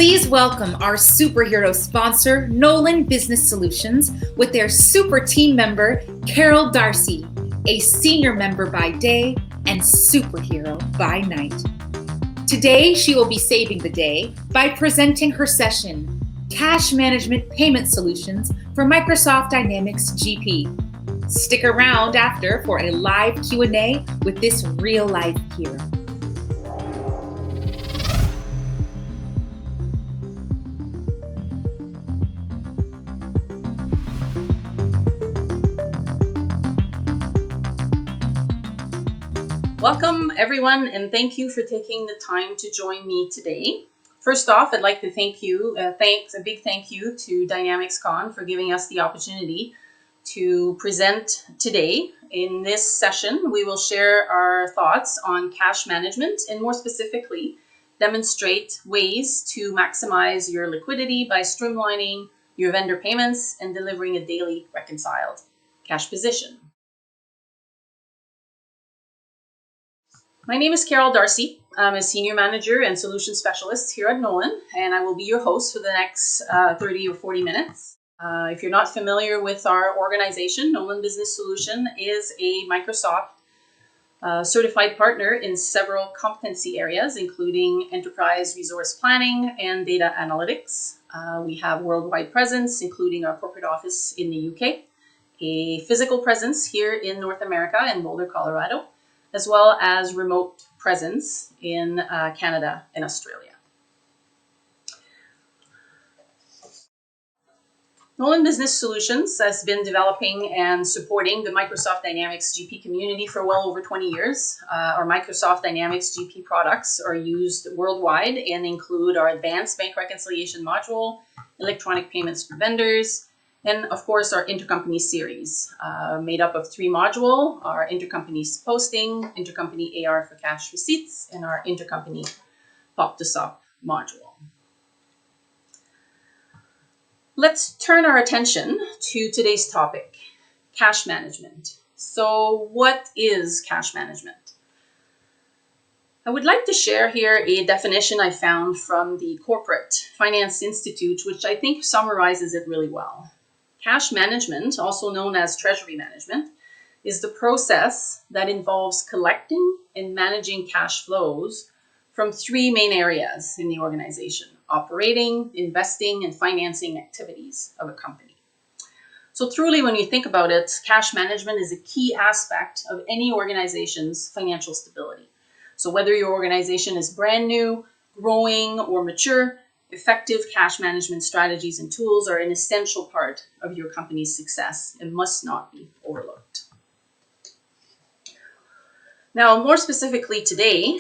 Please welcome our superhero sponsor, Nolan Business Solutions, with their super team member, Carole Darcy, a senior member by day and superhero by night. Today, she will be saving the day by presenting her session, Cash Management Payment Solutions for Microsoft Dynamics GP. Stick around after for a live Q&A with this real-life hero. Welcome, everyone, and thank you for taking the time to join me today. First off, I'd like to thank you, a big thank you to DynamicsCon for giving us the opportunity to present today. In this session, we will share our thoughts on cash management and more specifically, demonstrate ways to maximize your liquidity by streamlining your vendor payments and delivering a daily reconciled cash position. My name is Carole Darcy. I'm a Senior Manager and Solution Specialist here at Nolan, and I will be your host for the next 30 or 40 minutes. If you're not familiar with our organization, Nolan Business Solution is a Microsoft certified partner in several competency areas, including enterprise resource planning and data analytics. We have worldwide presence, including our corporate office in the UK, a physical presence here in North America in Boulder, Colorado, as well as remote presence in Canada and Australia. Nolan Business Solutions has been developing and supporting the Microsoft Dynamics GP community for well over 20 years. Our Microsoft Dynamics GP products are used worldwide and include our advanced bank reconciliation module, electronic payments for vendors, and of course, our intercompany series, made up of 3 modules: our intercompany posting, intercompany AR for cash receipts, and our intercompany POP to SOP module. Let's turn our attention to today's topic, cash management. So what is cash management? I would like to share here a definition I found from the Corporate Finance Institute, which I think summarizes it really well. Cash management, also known as treasury management, is the process that involves collecting and managing cash flows from 3 main areas in the organization: operating, investing, and financing activities of a company. So truly, when you think about it, cash management is a key aspect of any organization's financial stability. So whether your organization is brand new, growing, or mature, effective cash management strategies and tools are an essential part of your company's success and must not be overlooked. Now, more specifically today,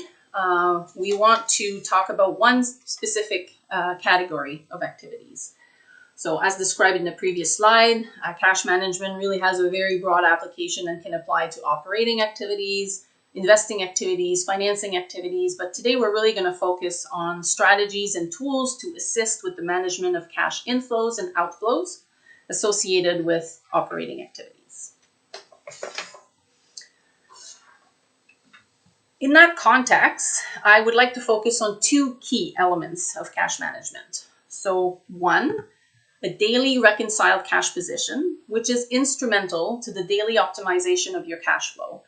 we want to talk about one specific category of activities. So as described in the previous slide, cash management really has a very broad application and can apply to operating activities, investing activities, financing activities, but today we're really going to focus on strategies and tools to assist with the management of cash inflows and outflows associated with operating activities. In that context, I would like to focus on 2 key elements of cash management. So 1, a daily reconciled cash position, which is instrumental to the daily optimization of your cash flow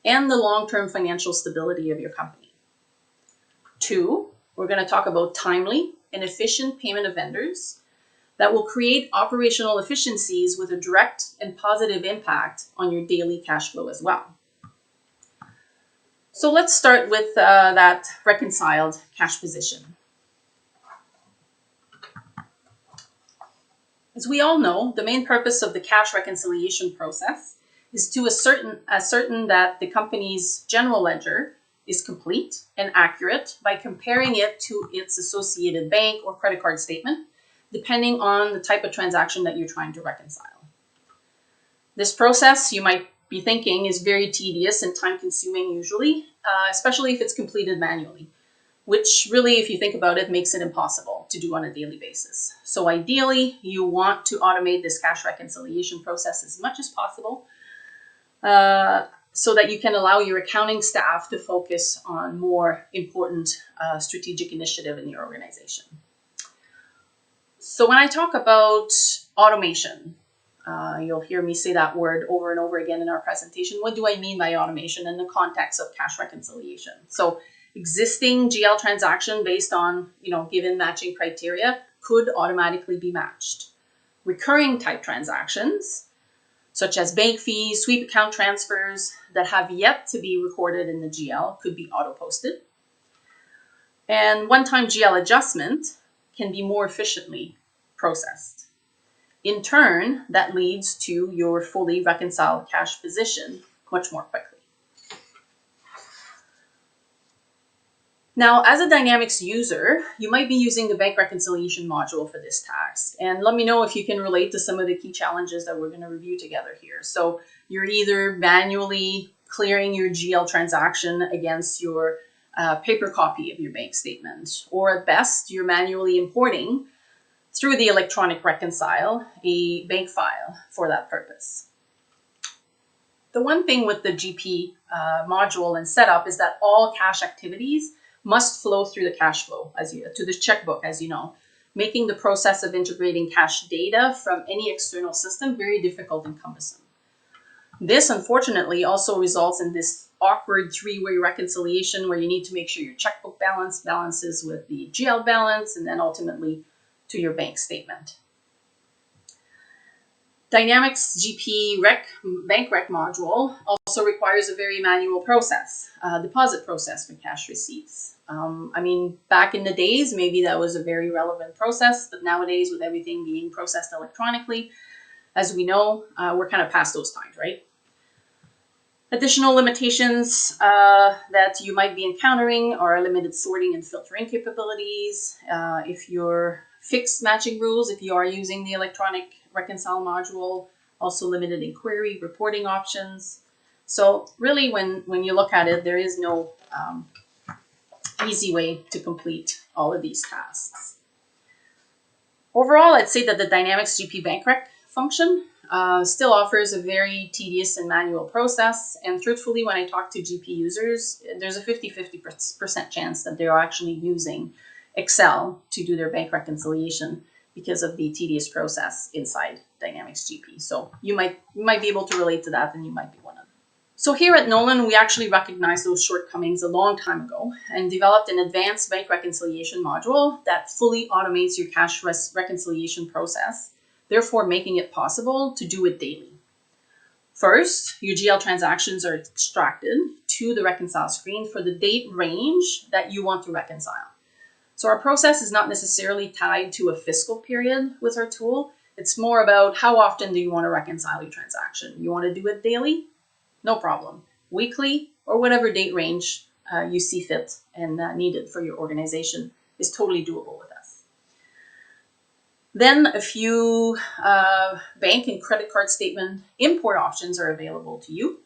and the long-term financial stability of your company. 2, we're going to talk about timely and efficient payment of vendors that will create operational efficiencies with a direct and positive impact on your daily cash flow as well. So let's start with that reconciled cash position. As we all know, the main purpose of the cash reconciliation process is to ascertain that the company's general ledger is complete and accurate by comparing it to its associated bank or credit card statement, depending on the type of transaction that you're trying to reconcile. This process, you might be thinking, is very tedious and time-consuming usually, especially if it's completed manually, which really, if you think about it, makes it impossible to do on a daily basis. So ideally, you want to automate this cash reconciliation process as much as possible, so that you can allow your accounting staff to focus on more important strategic initiative in your organization. So when I talk about automation, you'll hear me say that word over and over again in our presentation. What do I mean by automation in the context of cash reconciliation? So existing GL transaction based on, given matching criteria could automatically be matched. Recurring type transactions, such as bank fees, sweep account transfers that have yet to be recorded in the GL could be auto-posted. And one-time GL adjustment can be more efficiently processed. In turn, that leads to your fully reconciled cash position much more quickly. Now, as a Dynamics user, you might be using the bank reconciliation module for this task. And let me know if you can relate to some of the key challenges that we're going to review together here. So you're either manually clearing your GL transaction against your paper copy of your bank statement, or at best, you're manually importing through the electronic Reconcile a bank file for that purpose. The one thing with the GP module and setup is that all cash activities must flow through the cash flow to the checkbook, as you know, making the process of integrating cash data from any external system very difficult and cumbersome. This, unfortunately, also results in this awkward three-way reconciliation where you need to make sure your checkbook balance balances with the GL balance and then ultimately to your bank statement. Dynamics GP Bank Rec module also requires a very manual process, deposit process for cash receipts. Back in the days, maybe that was a very relevant process, but nowadays with everything being processed electronically, as we know, we're kind of past those times, right? Additional limitations that you might be encountering are limited sorting and filtering capabilities. If you're fixed matching rules, if you are using the electronic Reconcile module, also limited inquiry, reporting options. So really, when you look at it, there is no easy way to complete all of these tasks. Overall, I'd say that the Dynamics GP Bank Rec function still offers a very tedious and manual process. And truthfully, when I talk to GP users, there's a 50% chance that they're actually using Excel to do their bank reconciliation because of the tedious process inside Dynamics GP. So you might be able to relate to that, and you might be one of them. So here at Nolan, we actually recognized those shortcomings a long time ago and developed an advanced bank reconciliation module that fully automates your cash reconciliation process, therefore making it possible to do it daily. First, your GL transactions are extracted to the Reconcile screen for the date range that you want to reconcile. So our process is not necessarily tied to a fiscal period with our tool. It's more about how often do you want to reconcile your transaction. You want to do it daily? No problem. Weekly or whatever date range you see fit and needed for your organization is totally doable with us. Then a few bank and credit card statement import options are available to you.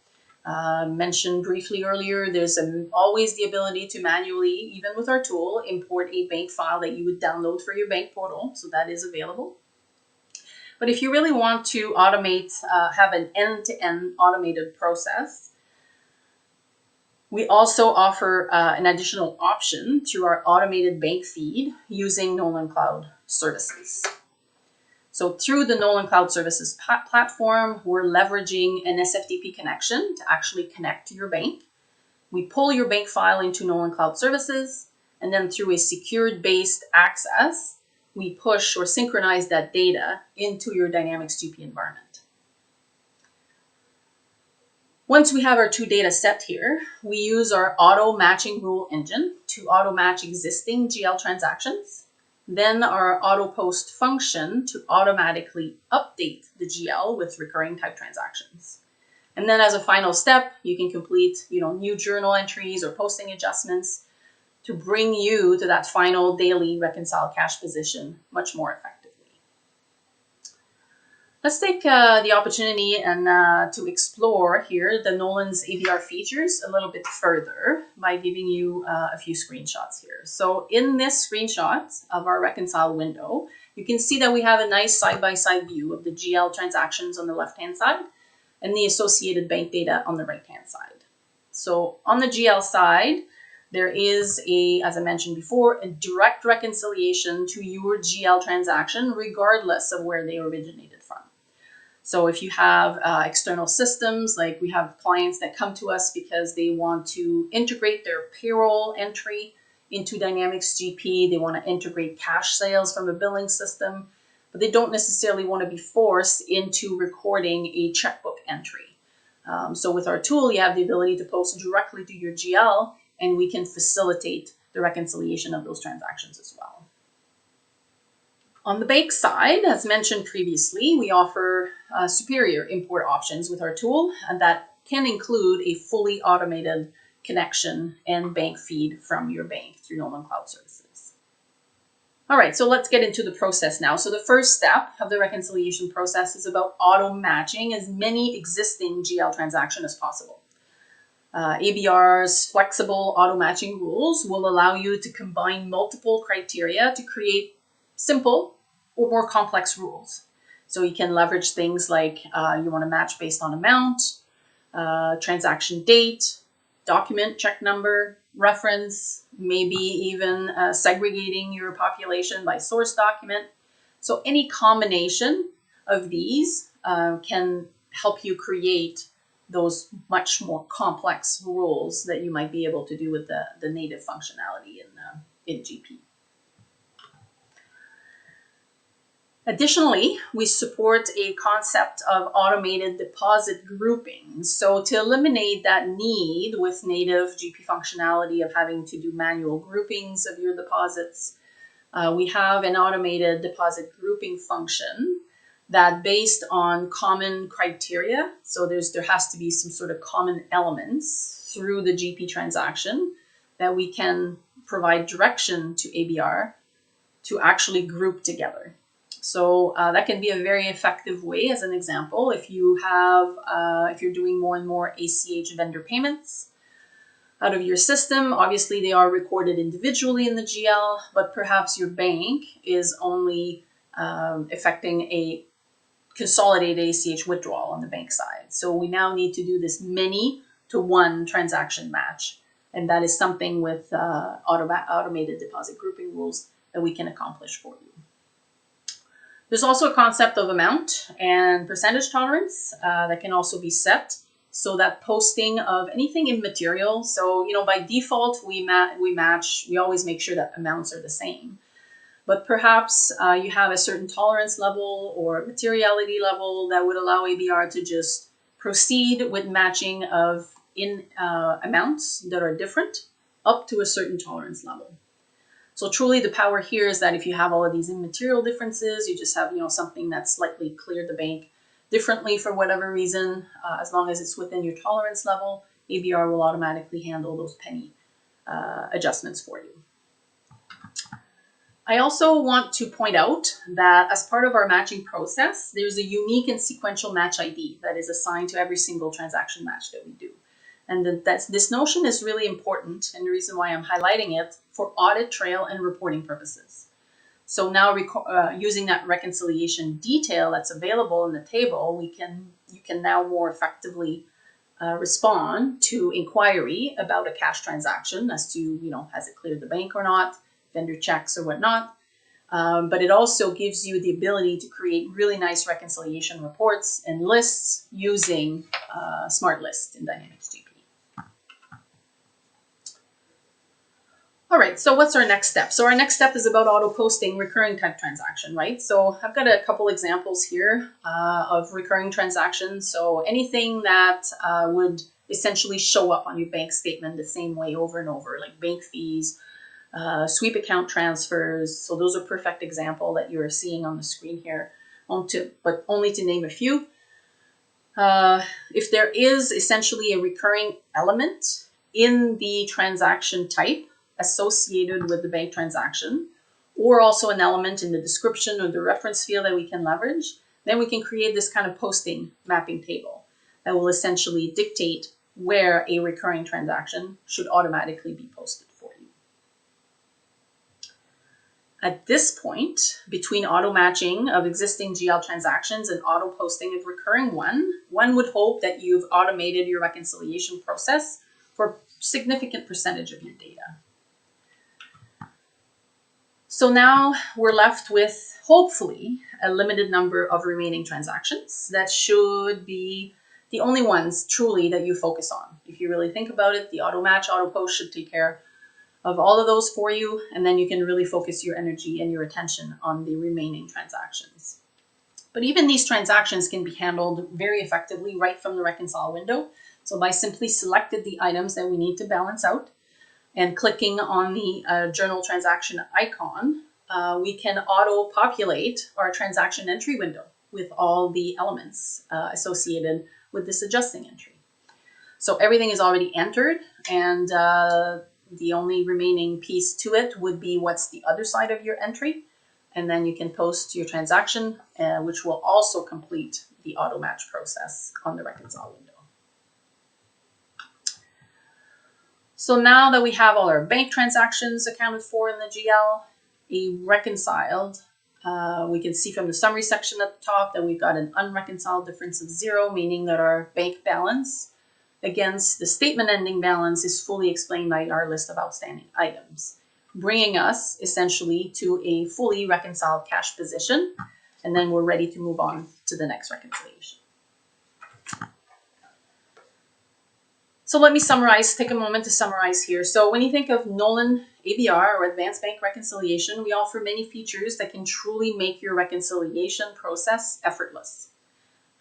Mentioned briefly earlier, there's always the ability to manually, even with our tool, import a bank file that you would download for your bank portal. So that is available. But if you really want to automate, have an end-to-end automated process, we also offer an additional option through our automated bank feed using Nolan Cloud Services. So through the Nolan Cloud Services platform, we're leveraging an SFTP connection to actually connect to your bank. We pull your bank file into Nolan Cloud Services, and then through a secured-based access, we push or synchronize that data into your Dynamics GP environment. Once we have our two data set here, we use our auto matching rule engine to auto match existing GL transactions. Then our auto post function to automatically update the GL with recurring type transactions. And then as a final step, you can complete, new journal entries or posting adjustments to bring you to that final daily reconciled cash position much more effectively. Let's take the opportunity and to explore here the Nolan's AVR features a little bit further by giving you a few screenshots here. So in this screenshot of our Reconcile window, you can see that we have a nice side-by-side view of the GL transactions on the left-hand side and the associated bank data on the right-hand side. So on the GL side, there is as I mentioned before, a direct reconciliation to your GL transaction, regardless of where they originated from. So if you have external systems, like we have clients that come to us because they want to integrate their payroll entry into Dynamics GP, they want to integrate cash sales from a billing system, but they don't necessarily want to be forced into recording a checkbook entry. So with our tool, you have the ability to post directly to your GL, and we can facilitate the reconciliation of those transactions as well. On the bank side, as mentioned previously, we offer superior import options with our tool, and that can include a fully automated connection and bank feed from your bank through Nolan Cloud Services. All right, so let's get into the process now. So the first step of the reconciliation process is about auto matching as many existing GL transactions as possible. ABR's flexible auto matching rules will allow you to combine multiple criteria to create simple or more complex rules. So you can leverage things like you want to match based on amount, transaction date, document check number, reference, maybe even segregating your population by source document. So any combination of these can help you create those much more complex rules that you might be able to do with the native functionality in GP. Additionally, we support a concept of automated deposit grouping. So to eliminate that need with native GP functionality of having to do manual groupings of your deposits, we have an automated deposit grouping function that, based on common criteria, so there has to be some sort of common elements through the GP transaction, that we can provide direction to ABR to actually group together. So that can be a very effective way. As an example, if you're doing more and more ACH vendor payments out of your system, obviously they are recorded individually in the GL, but perhaps your bank is only effecting a consolidated ACH withdrawal on the bank side. So we now need to do this many to one transaction match. And that is something with automated deposit grouping rules that we can accomplish for you. There's also a concept of amount and percentage tolerance that can also be set, so that posting of anything immaterial. So, by default, we always make sure that amounts are the same. But perhaps you have a certain tolerance level or materiality level that would allow ABR to just proceed with matching of amounts that are different up to a certain tolerance level. So truly the power here is that if you have all of these immaterial differences, you just have, something that's slightly cleared the bank differently for whatever reason, as long as it's within your tolerance level, ABR will automatically handle those penny adjustments for you. I also want to point out that as part of our matching process, there's a unique and sequential match ID that is assigned to every single transaction match that we do. And this notion is really important, and the reason why I'm highlighting it, for audit trail and reporting purposes. So now using that reconciliation detail that's available in the table, you can now more effectively respond to inquiry about a cash transaction as to, has it cleared the bank or not, vendor checks or whatnot. But it also gives you the ability to create really nice reconciliation reports and lists using Smart List in Dynamics GP. All right, so what's our next step? So our next step is about auto posting recurring type transaction, right? So I've got a couple examples here of recurring transactions. So anything that would essentially show up on your bank statement the same way over and over, like bank fees, sweep account transfers. So those are perfect example that you're seeing on the screen here, but only to name a few. If there is essentially a recurring element in the transaction type associated with the bank transaction, or also an element in the description or the reference field that we can leverage, then we can create this kind of posting mapping table that will essentially dictate where a recurring transaction should automatically be posted for you. At this point, between auto matching of existing GL transactions and auto posting of recurring one would hope that you've automated your reconciliation process for significant percentage of your data. So now we're left with, hopefully, a limited number of remaining transactions that should be the only ones truly that you focus on. If you really think about it, the auto match, auto post should take care of all of those for you, and then you can really focus your energy and your attention on the remaining transactions. But even these transactions can be handled very effectively right from the Reconcile window. So by simply selecting the items that we need to balance out and clicking on the journal transaction icon, we can auto-populate our transaction entry window with all the elements associated with this adjusting entry. So everything is already entered, and the only remaining piece to it would be what's the other side of your entry. And then you can post your transaction, which will also complete the auto match process on the Reconcile window. So now that we have all our bank transactions accounted for in the GL, reconciled, we can see from the summary section at the top that we've got an unreconciled difference of 0, meaning that our bank balance against the statement ending balance is fully explained by our list of outstanding items, bringing us essentially to a fully reconciled cash position, and then we're ready to move on to the next reconciliation. So let me summarize, take a moment to summarize here. So when you think of Nolan ABR, or Advanced Bank Reconciliation, we offer many features that can truly make your reconciliation process effortless.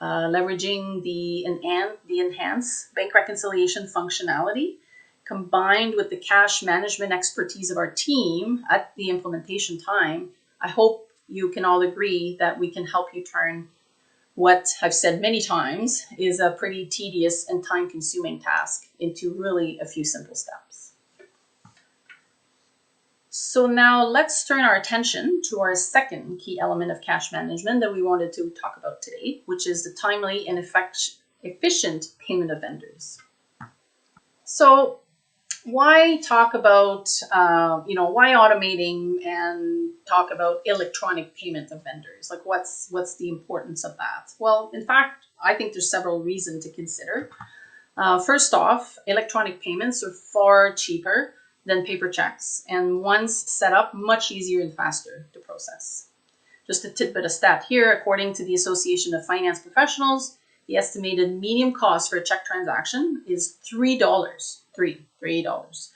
Leveraging the enhanced bank reconciliation functionality, combined with the cash management expertise of our team at the implementation time, I hope you can all agree that we can help you turn what I've said many times is a pretty tedious and time-consuming task into really a few simple steps. So now let's turn our attention to our second key element of cash management that we wanted to talk about today, which is the timely and efficient payment of vendors. So why talk about, why automating and talk about electronic payment of vendors? Like what's the importance of that? Well, in fact, I think there's several reasons to consider. First off, electronic payments are far cheaper than paper checks, and once set up, much easier and faster to process. Just a tidbit of stat here, according to the Association of Finance Professionals, the estimated median cost for a check transaction is $3, $3,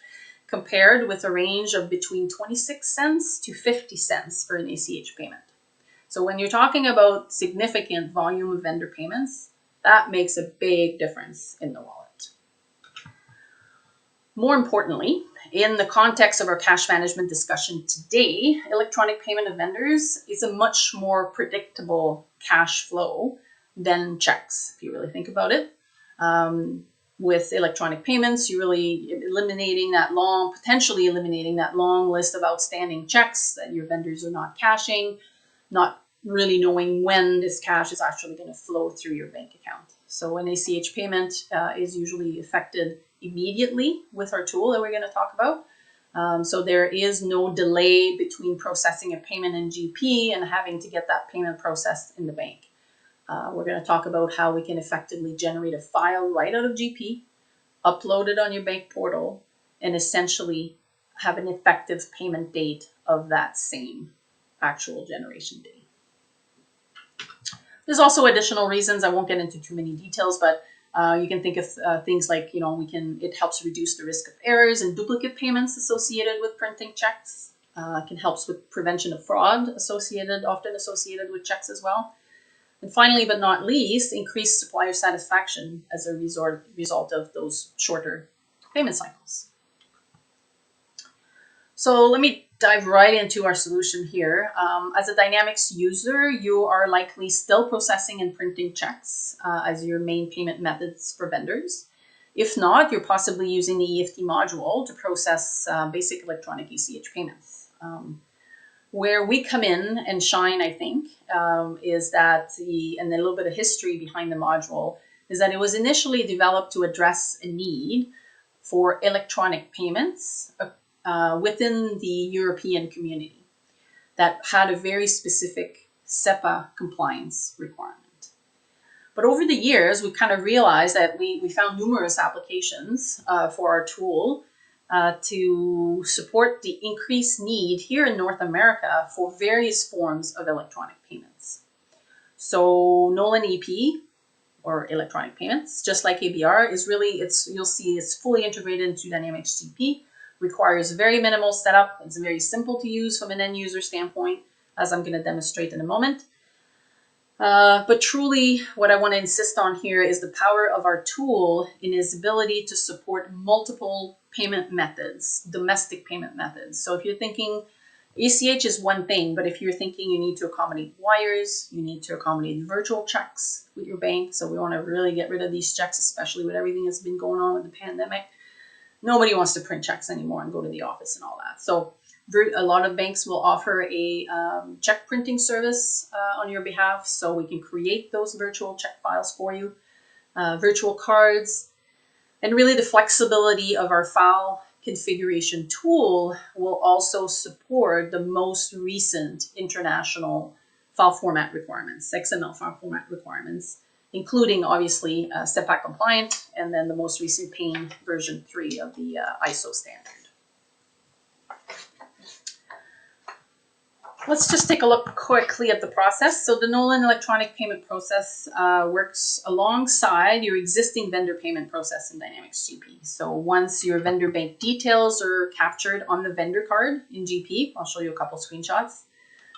compared with a range of between 26 cents to 50 cents for an ACH payment. So when you're talking about significant volume of vendor payments, that makes a big difference in the wallet. More importantly, in the context of our cash management discussion today, electronic payment of vendors is a much more predictable cash flow than checks, if you really think about it. With electronic payments, you're really potentially eliminating that long list of outstanding checks that your vendors are not cashing, not really knowing when this cash is actually going to flow through your bank account. So an ACH payment is usually effected immediately with our tool that we're going to talk about. So there is no delay between processing a payment in GP and having to get that payment processed in the bank. We're going to talk about how we can effectively generate a file right out of GP, upload it on your bank portal, and essentially have an effective payment date of that same actual generation date. There's also additional reasons. I won't get into too many details, but you can think of things like, it helps reduce the risk of errors and duplicate payments associated with printing checks. It can help with prevention of fraud often associated with checks as well. And finally, but not least, increase supplier satisfaction as a result of those shorter payment cycles. So let me dive right into our solution here. As a Dynamics user, you are likely still processing and printing checks as your main payment methods for vendors. If not, you're possibly using the EFT module to process basic electronic ACH payments. Where we come in and shine, I think, is that and a little bit of history behind the module is that it was initially developed to address a need for electronic payments within the European community that had a very specific SEPA compliance requirement. But over the years, we kind of realized that we found numerous applications for our tool to support the increased need here in North America for various forms of electronic payments. So Nolan EP, or electronic payments, just like ABR, is really, you'll see it's fully integrated into Dynamics GP, requires very minimal setup. It's very simple to use from an end user standpoint, as I'm going to demonstrate in a moment. But truly, what I want to insist on here is the power of our tool in its ability to support multiple payment methods, domestic payment methods. So if you're thinking ACH is one thing, but if you're thinking you need to accommodate wires, you need to accommodate virtual checks with your bank. So we want to really get rid of these checks, especially with everything that's been going on with the pandemic. Nobody wants to print checks anymore and go to the office and all that. So a lot of banks will offer a check printing service on your behalf, so we can create those virtual check files for you, virtual cards, and really the flexibility of our file configuration tool will also support the most recent international file format requirements, XML file format requirements, including obviously SEPAC compliant, and then the most recent PAIN version 3 of the ISO standard. Let's just take a look quickly at the process. So the Nolan electronic payment process works alongside your existing vendor payment process in Dynamics GP. So once your vendor bank details are captured on the vendor card in GP, I'll show you a couple screenshots.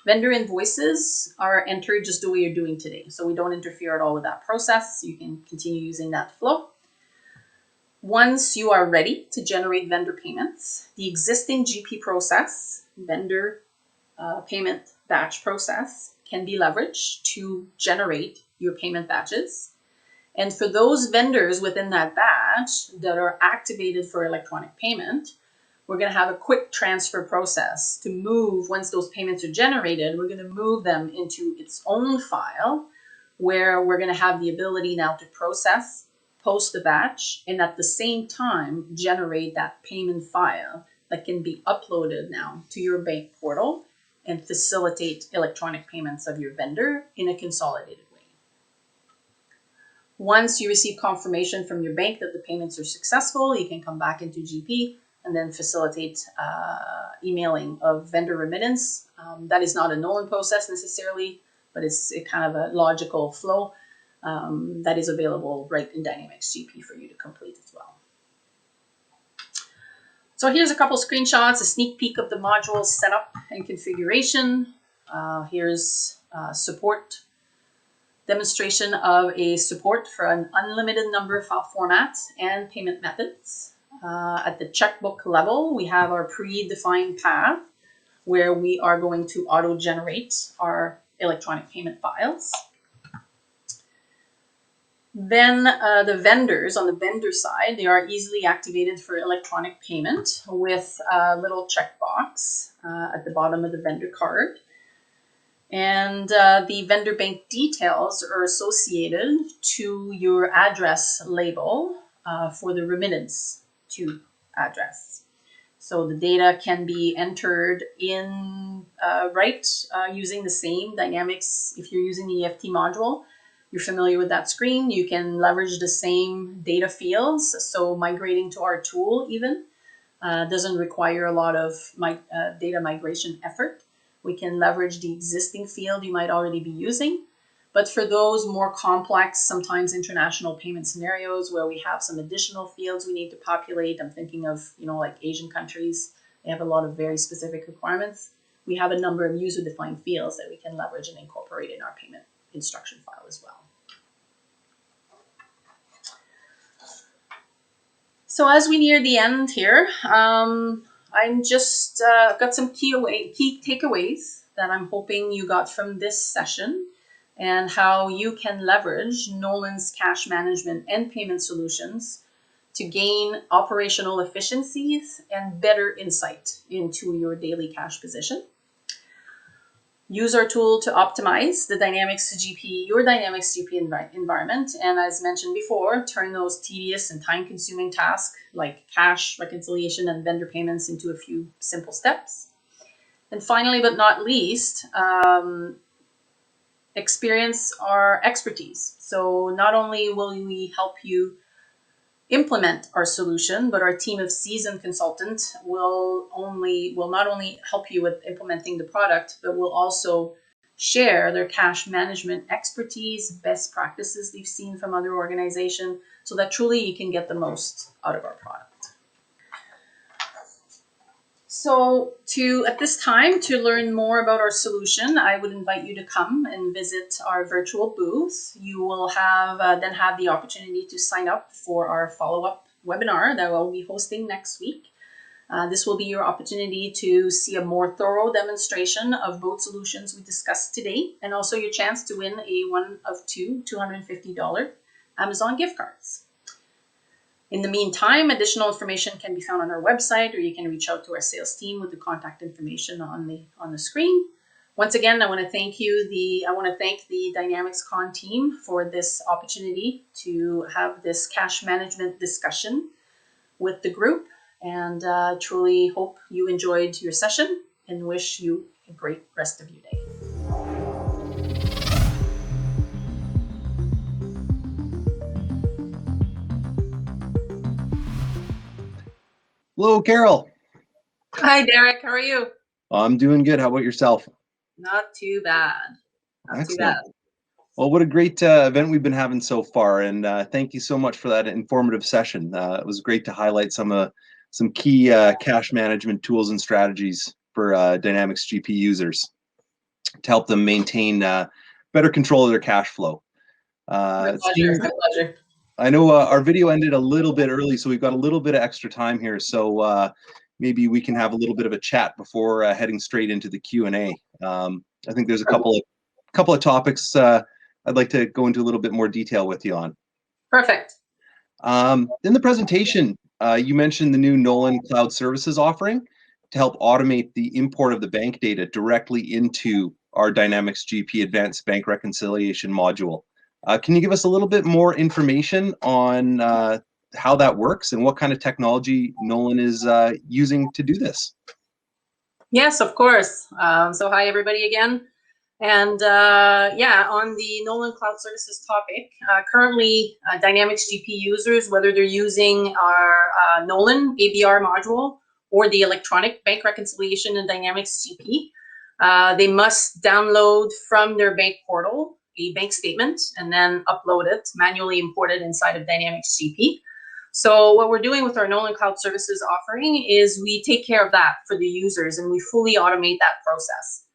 Vendor invoices are entered just the way you're doing today. So we don't interfere at all with that process. You can continue using that flow. Once you are ready to generate vendor payments, the existing GP process, vendor payment batch process, can be leveraged to generate your payment batches. And for those vendors within that batch that are activated for electronic payment, we're going to have a quick transfer process to move. Once those payments are generated, we're going to move them into its own file where we're going to have the ability now to process, post the batch, and at the same time generate that payment file that can be uploaded now to your bank portal and facilitate electronic payments of your vendor in a consolidated way. Once you receive confirmation from your bank that the payments are successful, you can come back into GP and then facilitate emailing of vendor remittance. That is not a Nolan process necessarily, but it's a kind of a logical flow that is available right in Dynamics GP for you to complete as well. So here's a couple screenshots, a sneak peek of the module setup and configuration. Here's support demonstration of a support for an unlimited number of file formats and payment methods. At the checkbook level, we have our predefined path where we are going to auto-generate our electronic payment files. Then the vendors, on the vendor side, they are easily activated for electronic payment with a little checkbox at the bottom of the vendor card. And the vendor bank details are associated to your address label for the remittance to address. So the data can be entered in using the same Dynamics. If you're using the EFT module, you're familiar with that screen. You can leverage the same data fields. So migrating to our tool even doesn't require a lot of data migration effort. We can leverage the existing field you might already be using. But for those more complex, sometimes international payment scenarios where we have some additional fields we need to populate, I'm thinking of, like Asian countries, they have a lot of very specific requirements. We have a number of user-defined fields that we can leverage and incorporate in our payment instruction file as well. So as we near the end here, I'm just got some key takeaways that I'm hoping you got from this session and how you can leverage Nolan's cash management and payment solutions to gain operational efficiencies and better insight into your daily cash position. Use our tool to optimize your Dynamics GP environment. And as mentioned before, turn those tedious and time-consuming tasks like cash reconciliation and vendor payments into a few simple steps. And finally, but not least, experience our expertise. So not only will we help you implement our solution, but our team of seasoned consultants will not only help you with implementing the product, but will also share their cash management expertise, best practices they've seen from other organizations, so that truly you can get the most out of our product. So at this time, to learn more about our solution, I would invite you to come and visit our virtual booth. You will then have the opportunity to sign up for our follow-up webinar that we'll be hosting next week. This will be your opportunity to see a more thorough demonstration of both solutions we discussed today, and also your chance to win one of two $250 Amazon gift cards. In the meantime, additional information can be found on our website, or you can reach out to our sales team with the contact information on the screen. Once again, I want to thank the Dynamics Con team for this opportunity to have this cash management discussion with the group, and truly hope you enjoyed your session and wish you a great rest of your day. Hello, Carole. Hi, Derek. How are you? I'm doing good. How about yourself? Not too bad. Excellent. Well, what a great event we've been having so far, and thank you so much for that informative session. It was great to highlight some key cash management tools and strategies for Dynamics GP users to help them maintain better control of their cash flow. My pleasure. I know our video ended a little bit early, so we've got a little bit of extra time here. So maybe we can have a little bit of a chat before heading straight into the Q&A. I think there's a couple of topics I'd like to go into a little bit more detail with you on. Perfect. In the presentation, you mentioned the new Nolan Cloud Services offering to help automate the import of the bank data directly into our Dynamics GP Advanced Bank Reconciliation module. Can you give us a little bit more information on how that works and what kind of technology Nolan is using to do this? Yes, of course. So hi, everybody again. And on the Nolan Cloud Services topic, currently Dynamics GP users, whether they're using our Nolan ABR module or the electronic bank reconciliation in Dynamics GP, they must download from their bank portal a bank statement and then upload it, manually import it inside of Dynamics GP. So what we're doing with our Nolan Cloud Services offering is we take care of that for the users, and we fully automate that process.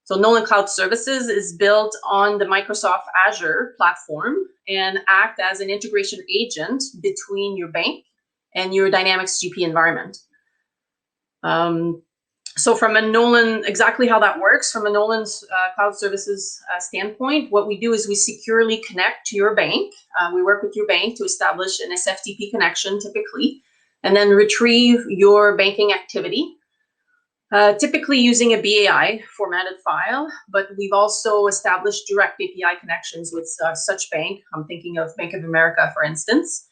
So Nolan Cloud Services is built on the Microsoft Azure platform and act as an integration agent between your bank and your Dynamics GP environment. So from a Nolan, exactly how that works, from a Nolan's Cloud Services standpoint, what we do is we securely connect to your bank. We work with your bank to establish an SFTP connection typically, and then retrieve your banking activity, typically using a BAI formatted file, but we've also established direct API connections with such bank. I'm thinking of Bank of America, for instance.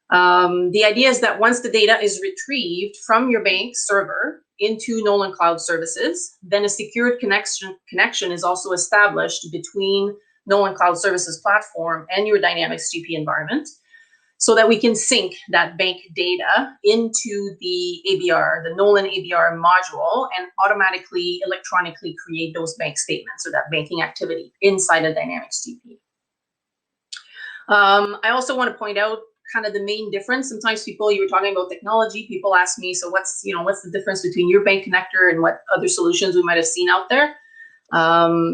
The idea is that once the data is retrieved from your bank server into Nolan Cloud Services, then a secured connection is also established between Nolan Cloud Services platform and your Dynamics GP environment, so that we can sync that bank data into the ABR, the Nolan ABR module, and automatically electronically create those bank statements or that banking activity inside of Dynamics GP. I also want to point out kind of the main difference. Sometimes you were talking about technology, people ask me, so what's the difference between your bank connector and what other solutions we might have seen out there?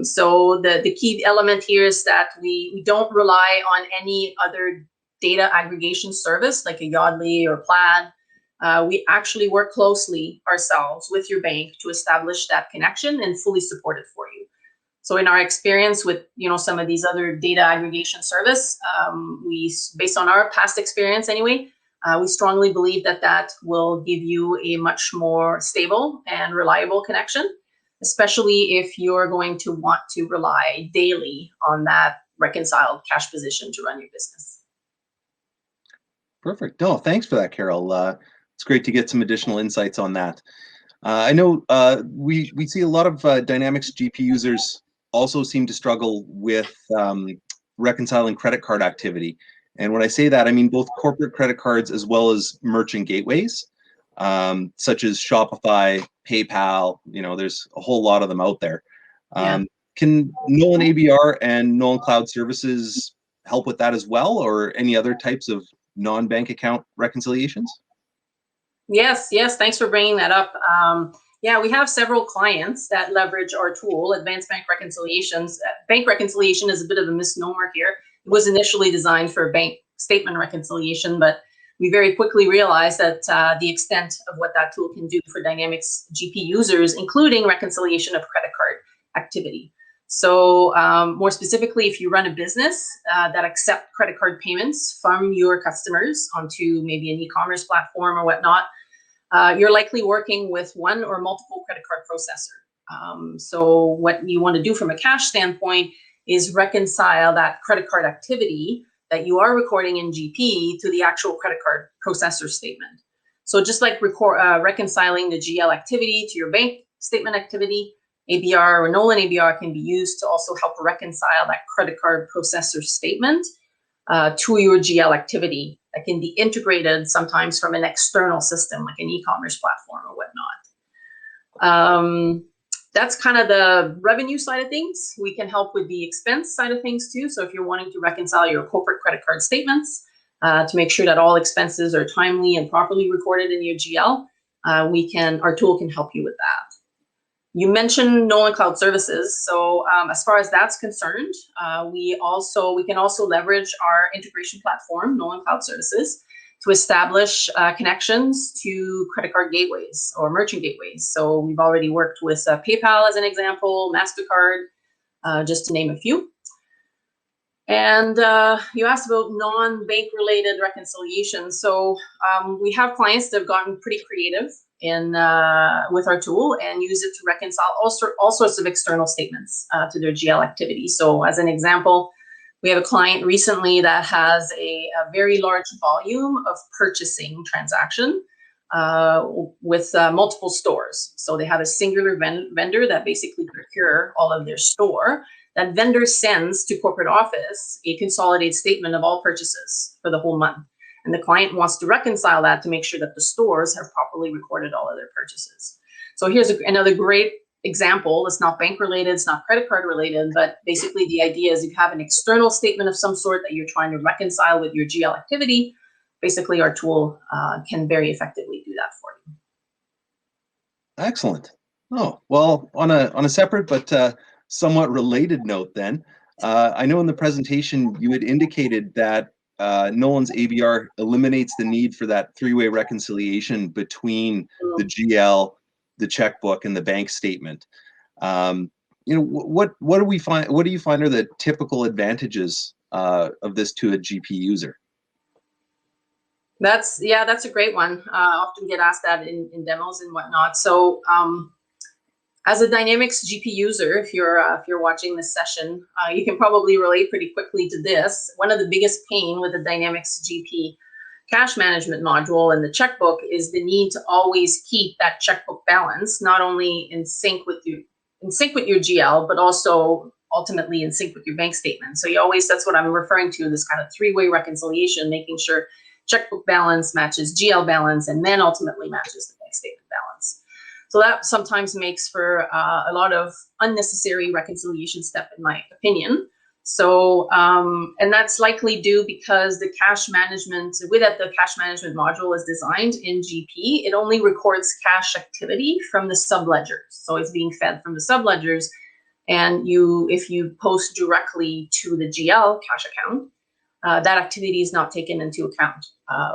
So the key element here is that we don't rely on any other data aggregation service like a Yodlee or Plaid. We actually work closely ourselves with your bank to establish that connection and fully support it for you. So in our experience with some of these other data aggregation service, based on our past experience anyway, we strongly believe that will give you a much more stable and reliable connection, especially if you're going to want to rely daily on that reconciled cash position to run your business. Perfect. No, thanks for that, Carole. It's great to get some additional insights on that. I know we see a lot of Dynamics GP users also seem to struggle with reconciling credit card activity. And when I say that, I mean both corporate credit cards as well as merchant gateways, such as Shopify, PayPal. There's a whole lot of them out there. Yeah. Can Nolan ABR and Nolan Cloud Services help with that as well, or any other types of non-bank account reconciliations? Yes, thanks for bringing that up. Yeah, we have several clients that leverage our tool, Advanced Bank Reconciliations. Bank reconciliation is a bit of a misnomer here. It was initially designed for bank statement reconciliation, but we very quickly realized that the extent of what that tool can do for Dynamics GP users, including reconciliation of credit card activity. So more specifically, if you run a business that accept credit card payments from your customers onto maybe an e-commerce platform or whatnot, you're likely working with one or multiple credit card processor. So what you want to do from a cash standpoint is reconcile that credit card activity that you are recording in GP to the actual credit card processor statement. So just like reconciling the GL activity to your bank statement activity, ABR or Nolan ABR can be used to also help reconcile that credit card processor statement to your GL activity that can be integrated sometimes from an external system like an e-commerce platform or whatnot. That's kind of the revenue side of things. We can help with the expense side of things too. So if you're wanting to reconcile your corporate credit card statements to make sure that all expenses are timely and properly recorded in your GL, our tool can help you with that. You mentioned Nolan Cloud Services. So as far as that's concerned, we can also leverage our integration platform, Nolan Cloud Services, to establish connections to credit card gateways or merchant gateways. So we've already worked with PayPal as an example, MasterCard, just to name a few. And you asked about non-bank related reconciliation. So we have clients that have gotten pretty creative with our tool and use it to reconcile all sorts of external statements to their GL activity. So as an example, we have a client recently that has a very large volume of purchasing transaction with multiple stores. So they have a singular vendor that basically procure all of their store. That vendor sends to corporate office a consolidated statement of all purchases for the whole month. And the client wants to reconcile that to make sure that the stores have properly recorded all of their purchases. So here's another great example. It's not bank related, it's not credit card related, but basically the idea is you have an external statement of some sort that you're trying to reconcile with your GL activity. Basically, our tool can very effectively do that for you. Excellent. Oh, well, on a separate but somewhat related note then, I know in the presentation you had indicated that Nolan's ABR eliminates the need for that three-way reconciliation between the GL, the checkbook, and the bank statement. What do you find are the typical advantages of this to a GP user? That's a great one. I often get asked that in demos and whatnot. So as a Dynamics GP user, if you're watching this session, you can probably relate pretty quickly to this. One of the biggest pain with the Dynamics GP cash management module and the checkbook is the need to always keep that checkbook balance not only in sync with your GL, but also ultimately in sync with your bank statement. So that's what I'm referring to, this kind of three-way reconciliation, making sure checkbook balance matches GL balance and then ultimately matches the bank statement balance. So that sometimes makes for a lot of unnecessary reconciliation step, in my opinion. So, and that's likely due because the cash management module is designed in GP, it only records cash activity from the subledgers. So it's being fed from the subledgers. And if you post directly to the GL cash account, that activity is not taken into account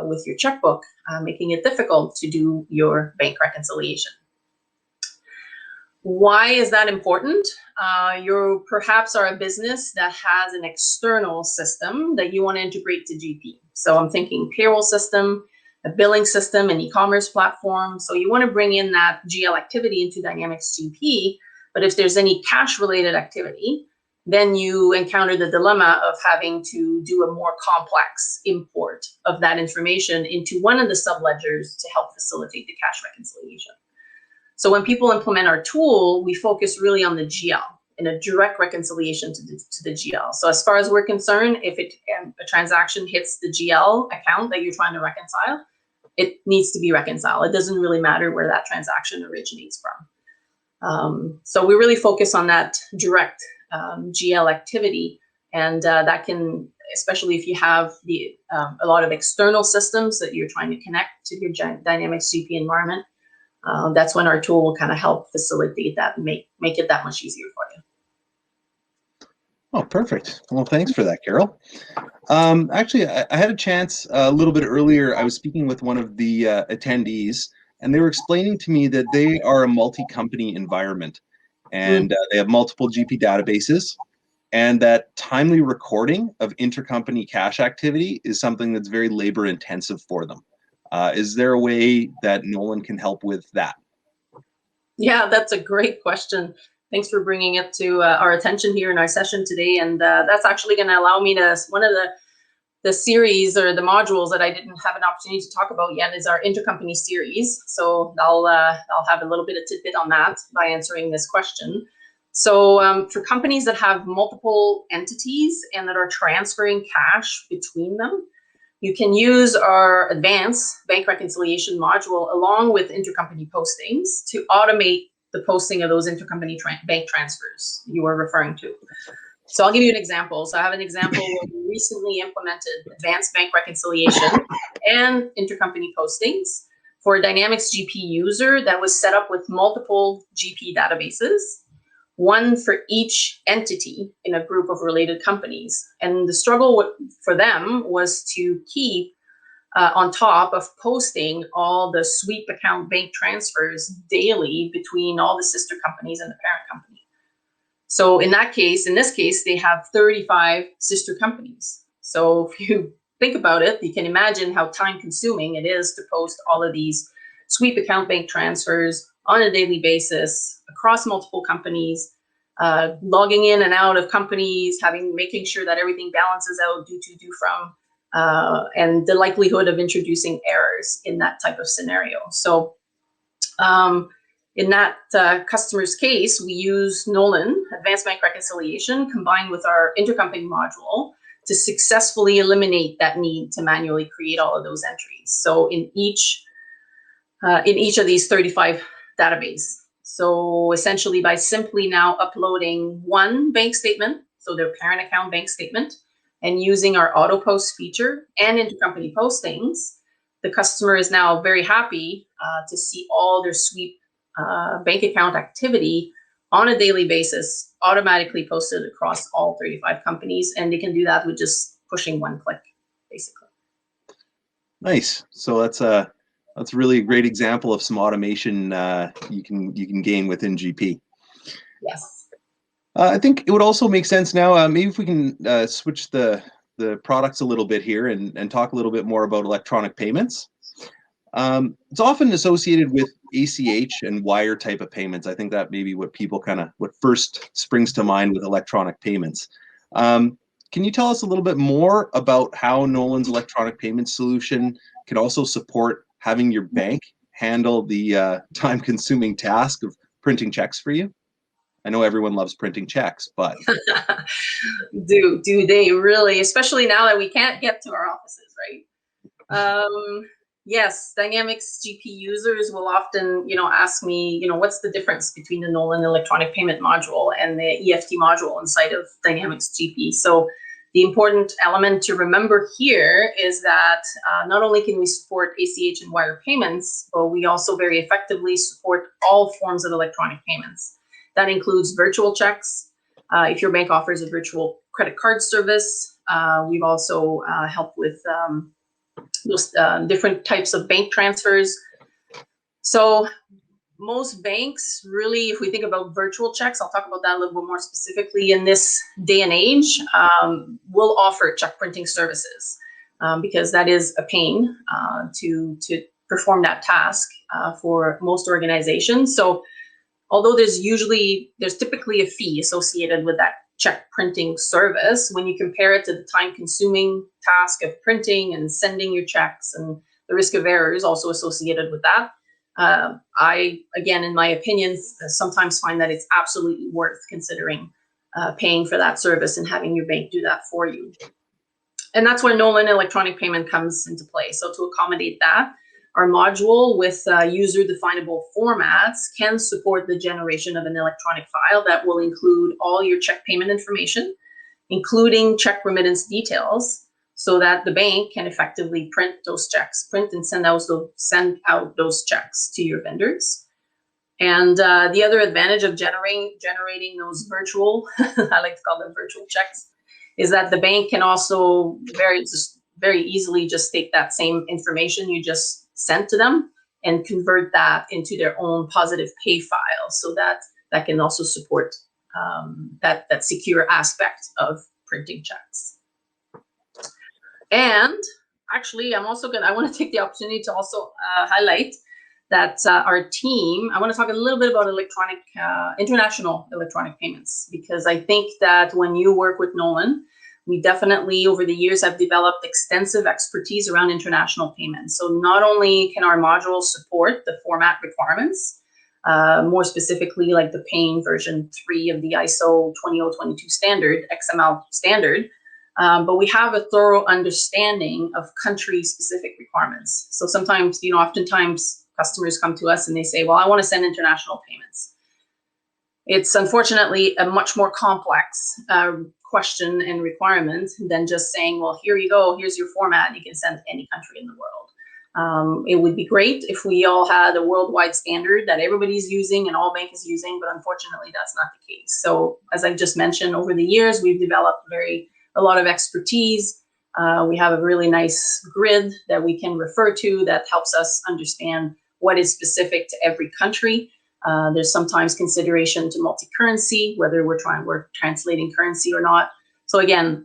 with your checkbook, making it difficult to do your bank reconciliation. Why is that important? You perhaps are a business that has an external system that you want to integrate to GP. So I'm thinking payroll system, a billing system, an e-commerce platform. So you want to bring in that GL activity into Dynamics GP, but if there's any cash-related activity, then you encounter the dilemma of having to do a more complex import of that information into one of the subledgers to help facilitate the cash reconciliation. So when people implement our tool, we focus really on the GL. in a direct reconciliation to the GL. So as far as we're concerned, if a transaction hits the GL account that you're trying to reconcile, it needs to be reconciled. It doesn't really matter where that transaction originates from. So we really focus on that direct GL activity, and that can, especially if you have a lot of external systems that you're trying to connect to your Dynamics GP environment, that's when our tool will kind of help facilitate that and make it that much easier for you. Oh, perfect. Well, thanks for that, Carole. Actually, I had a chance a little bit earlier. I was speaking with one of the attendees, and they were explaining to me that they are a multi-company environment, and they have multiple GP databases, and that timely recording of intercompany cash activity is something that's very labor intensive for them. Is there a way that Nolan can help with that? Yeah, that's a great question. Thanks for bringing it to our attention here in our session today. And that's actually going to allow me to, one of the series or the modules that I didn't have an opportunity to talk about yet is our intercompany series. So I'll have a little bit of tidbit on that by answering this question. So for companies that have multiple entities and that are transferring cash between them, you can use our advanced bank reconciliation module along with intercompany postings to automate the posting of those intercompany bank transfers you were referring to. So I'll give you an example. So I have an example where we recently implemented advanced bank reconciliation and intercompany postings for a Dynamics GP user that was set up with multiple GP databases, one for each entity in a group of related companies. And the struggle for them was to keep on top of posting all the sweep account bank transfers daily between all the sister companies and the parent company. So in this case, they have 35 sister companies. So if you think about it, you can imagine how time consuming it is to post all of these sweep account bank transfers on a daily basis across multiple companies, logging in and out of companies, making sure that everything balances out due to, due from, and the likelihood of introducing errors in that type of scenario. So in that customer's case, we use Nolan, Advanced Bank Reconciliation, combined with our intercompany module to successfully eliminate that need to manually create all of those entries. So in each of these 35 databases. So essentially by simply now uploading one bank statement, so their parent account bank statement, and using our auto post feature and intercompany postings, the customer is now very happy to see all their sweep bank account activity on a daily basis, automatically posted across all 35 companies. And they can do that with just pushing one click, basically. Nice. So that's really a great example of some automation you can gain within GP. Yes. I think it would also make sense now, maybe if we can switch the products a little bit here and talk a little bit more about electronic payments. It's often associated with ACH and wire type of payments. I think that may be what people what first springs to mind with electronic payments. Can you tell us a little bit more about how Nolan's electronic payment solution can also support having your bank handle the time-consuming task of printing checks for you? I know everyone loves printing checks, but do they really? Especially now that we can't get to our offices, right? Yes, Dynamics GP users will often, ask me, what's the difference between the Nolan electronic payment module and the EFT module inside of Dynamics GP? So the important element to remember here is that not only can we support ACH and wire payments, but we also very effectively support all forms of electronic payments. That includes virtual checks. If your bank offers a virtual credit card service, we've also helped with those different types of bank transfers. So most banks really, if we think about virtual checks, I'll talk about that a little bit more specifically in this day and age, will offer check printing services because that is a pain to perform that task for most organizations. So although there's typically a fee associated with that check printing service, when you compare it to the time-consuming task of printing and sending your checks and the risk of errors also associated with that, I, again, in my opinion, sometimes find that it's absolutely worth considering paying for that service and having your bank do that for you. And that's where Nolan electronic payment comes into play. So to accommodate that, our module with user-definable formats can support the generation of an electronic file that will include all your check payment information, including check remittance details, so that the bank can effectively print those checks, print and send out those checks to your vendors. And the other advantage of generating those virtual, I like to call them virtual checks, is that the bank can also very easily just take that same information you just sent to them and convert that into their own positive pay file, so that can also support that secure aspect of printing checks. And actually, I want to take the opportunity to also highlight that our team, I want to talk a little bit about international electronic payments, because I think that when you work with Nolan, we definitely over the years have developed extensive expertise around international payments. So not only can our modules support the format requirements, more specifically like the paying version 3 of the ISO 20022 standard, XML standard, but we have a thorough understanding of country-specific requirements. So sometimes, oftentimes customers come to us and they say, well, I want to send international payments. It's unfortunately a much more complex question and requirement than just saying, well, here you go, here's your format, you can send to any country in the world. It would be great if we all had a worldwide standard that everybody's using and all banks is using, but unfortunately that's not the case. So as I just mentioned, over the years, we've developed a lot of expertise. We have a really nice grid that we can refer to that helps us understand what is specific to every country. There's sometimes consideration to multi-currency, whether we're translating currency or not. So again,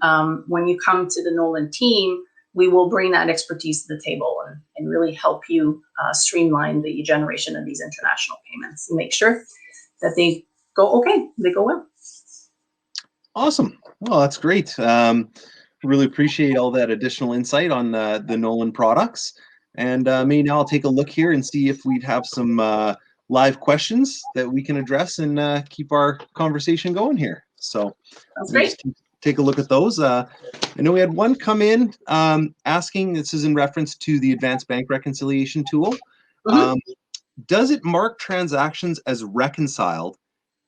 when you come to the Nolan team, we will bring that expertise to the table and really help you streamline the generation of these international payments and make sure that they go well. Awesome. Well, that's great. Really appreciate all that additional insight on the Nolan products. And maybe now I'll take a look here and see if we'd have some live questions that we can address and keep our conversation going here. So that's great. Take a look at those. I know we had one come in asking, this is in reference to the advanced bank reconciliation tool. Mm-hmm. Does it mark transactions as reconciled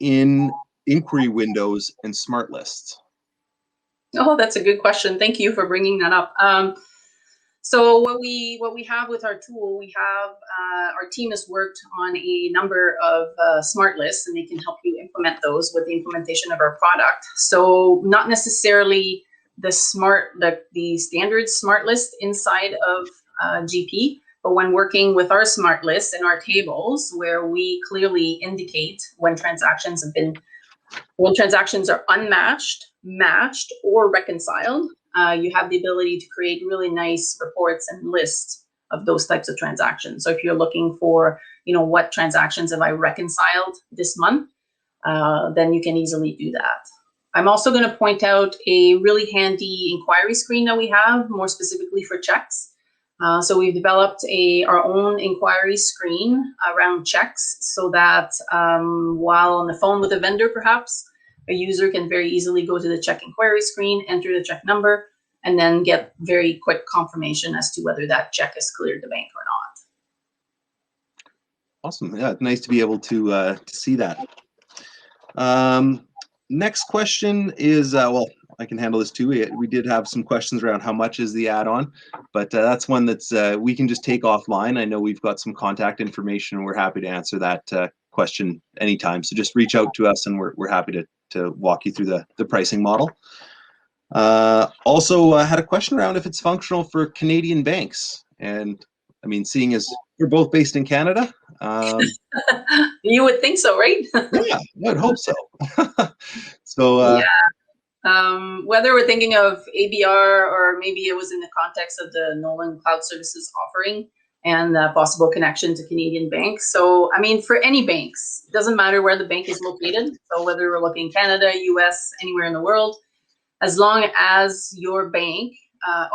in inquiry windows and smart lists? Oh, that's a good question. Thank you for bringing that up. So what we have with our tool, we have our team has worked on a number of smart lists, and they can help you implement those with the implementation of our product. So not necessarily the standard smart list inside of GP, but when working with our smart lists and our tables, where we clearly indicate when transactions are unmatched, matched, or reconciled, you have the ability to create really nice reports and lists of those types of transactions. So if you're looking for, what transactions have I reconciled this month, then you can easily do that. I'm also going to point out a really handy inquiry screen that we have, more specifically for checks. So we've developed our own inquiry screen around checks, so that while on the phone with a vendor, perhaps, a user can very easily go to the check inquiry screen, enter the check number, and then get very quick confirmation as to whether that check has cleared the bank or not. Awesome. Yeah, it's nice to be able to see that. Next question is, well, I can handle this too. We did have some questions around how much is the add-on, but that's one that's we can just take offline. I know we've got some contact information, and we're happy to answer that question anytime. So just reach out to us, and we're happy to walk you through the pricing model. Also had a question around if it's functional for Canadian banks. And I mean, seeing as we're both based in Canada. You would think so, right? Yeah, I would hope so. So yeah. Whether we're thinking of ABR or maybe it was in the context of the Nolan Cloud Services offering and the possible connection to Canadian banks. So, I mean, for any banks, it doesn't matter where the bank is located. So whether we're looking Canada, US, anywhere in the world, as long as your bank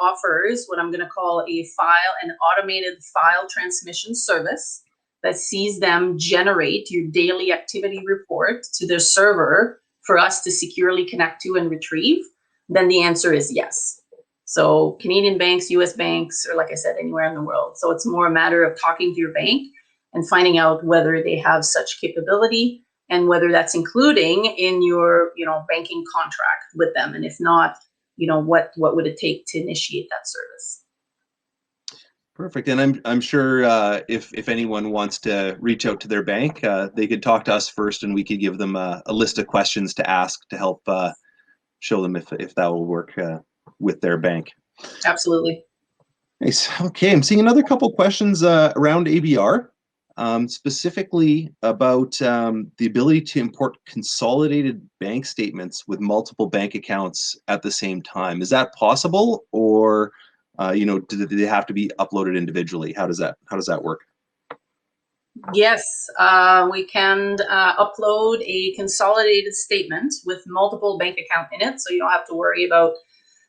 offers what I'm going to call an automated file transmission service that sees them generate your daily activity report to their server for us to securely connect to and retrieve, then the answer is yes. So Canadian banks, US banks, or like I said, anywhere in the world. So it's more a matter of talking to your bank and finding out whether they have such capability and whether that's including in your, banking contract with them. And if not, what would it take to initiate that service? Perfect. And I'm sure if anyone wants to reach out to their bank, they could talk to us first, and we could give them a list of questions to ask to help show them if that will work with their bank. Absolutely. Nice. Okay, I'm seeing another couple questions around ABR, specifically about the ability to import consolidated bank statements with multiple bank accounts at the same time. Is that possible, or do they have to be uploaded individually? How does that work? Yes, we can upload a consolidated statement with multiple bank account in it, so you don't have to worry about,